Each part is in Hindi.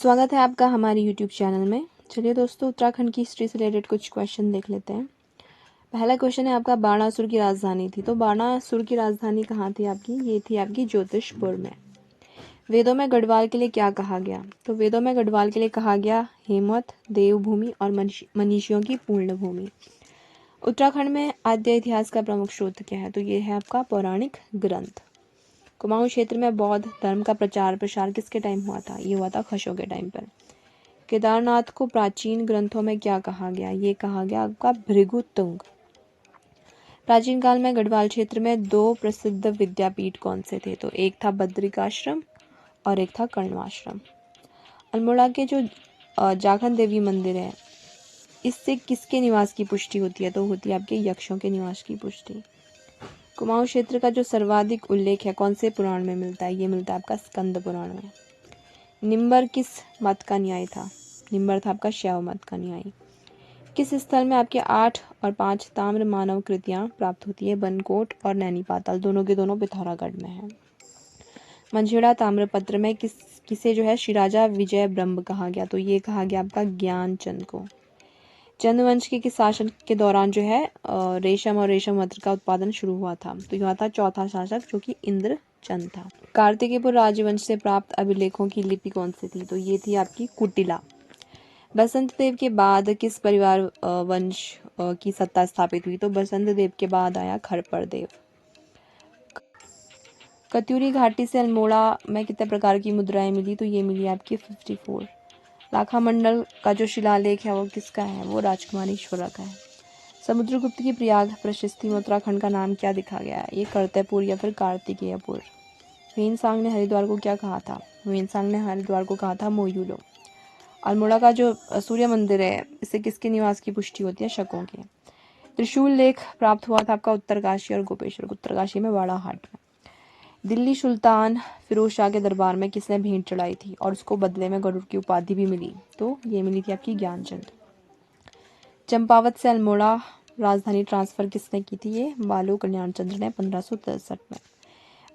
स्वागत है आपका हमारे YouTube चैनल में। चलिए दोस्तों, उत्तराखंड की हिस्ट्री से रिलेटेड कुछ क्वेश्चन देख लेते हैं। पहला क्वेश्चन है आपका, बाणासुर की राजधानी थी। तो बाणासुर की राजधानी कहाँ थी आपकी? ये थी आपकी ज्योतिषपुर में। वेदों में गढ़वाल के लिए क्या कहा गया? तो वेदों में गढ़वाल के लिए कहा गया हेमवत, देवभूमि और मनीषियों की पूर्ण भूमि। उत्तराखंड में आद्य इतिहास का प्रमुख स्रोत क्या है? तो ये है आपका पौराणिक ग्रंथ। कुमाऊं क्षेत्र में बौद्ध धर्म का प्रचार प्रसार किसके टाइम हुआ था? ये हुआ था खशों के टाइम पर। केदारनाथ को प्राचीन ग्रंथों में क्या कहा गया? ये कहा गया आपका भृगुतुंग। प्राचीन काल में गढ़वाल क्षेत्र में दो प्रसिद्ध विद्यापीठ कौन से थे? तो एक था बद्रिकाश्रम और एक था कर्णवाश्रम। अल्मोड़ा के जो जाखन देवी मंदिर है, इससे किसके निवास की पुष्टि होती है? तो होती है आपके यक्षों के निवास की पुष्टि। कुमाऊं क्षेत्र का जो सर्वाधिक उल्लेख है कौन से पुराण में मिलता है? ये मिलता है आपका स्कंद पुराण में। निम्बर किस मत का न्याय था? निम्बर था आपका शैव मत का न्यायी। किस स्थल में आपके 8 और 5 ताम्र मानव कृतियां प्राप्त होती है? बनकोट और नैनी पाताल, दोनों के दोनों पिथौरागढ़ में है। मंझेड़ा ताम्रपत्र में किसे जो है शिराजा विजय ब्रह्म कहा गया? तो ये कहा गया आपका ज्ञानचंद को। चंद्रवंश के किस शासन के दौरान जो है रेशम और रेशम वस्त्र का उत्पादन शुरू हुआ था? तो यह था चौथा शासक जो कि इंद्रचंद था। कार्तिकेयपुर राजवंश से प्राप्त अभिलेखों की लिपि कौन सी थी? तो ये थी आपकी कुटिला। बसंत देव के बाद किस परिवार वंश की सत्ता स्थापित हुई? तो बसंत देव के बाद आया खरपर देव। कत्यूरी घाटी से अल्मोड़ा में कितने प्रकार की मुद्राएं मिली? तो ये मिली आपकी 54। लाखा मंडल का जो शिलालेख है वो किसका है? वो राजकुमारी ईश्वरा का है। समुद्रगुप्त की प्रयाग प्रशस्ति में उत्तराखंड का नाम क्या दिखा गया है? ये कर्तव्यपुर या फिर कार्तिकेयपुर। ह्वेनसांग ने हरिद्वार को क्या कहा था? ह्वेनसांग ने हरिद्वार को कहा था मोयूलो। अल्मोड़ा का जो सूर्य मंदिर है, इससे किसके निवास की पुष्टि होती है? शकों के। त्रिशूल लेख प्राप्त हुआ था आपका उत्तरकाशी और गोपेश्वर। उत्तरकाशी में बाड़ाहाट में। दिल्ली सुल्तान फिरोज शाह के दरबार में किसने भेंट चढ़ाई थी और उसको बदले में गरुड़ की उपाधि भी मिली? तो ये मिली थी आपकी ज्ञानचंद। चंपावत से अल्मोड़ा राजधानी ट्रांसफर किसने की थी? ये बालू कल्याण चंद्र ने 1563 में।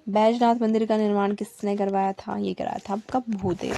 बैजनाथ मंदिर का निर्माण किसने करवाया था? ये कराया था आपका भूदेव।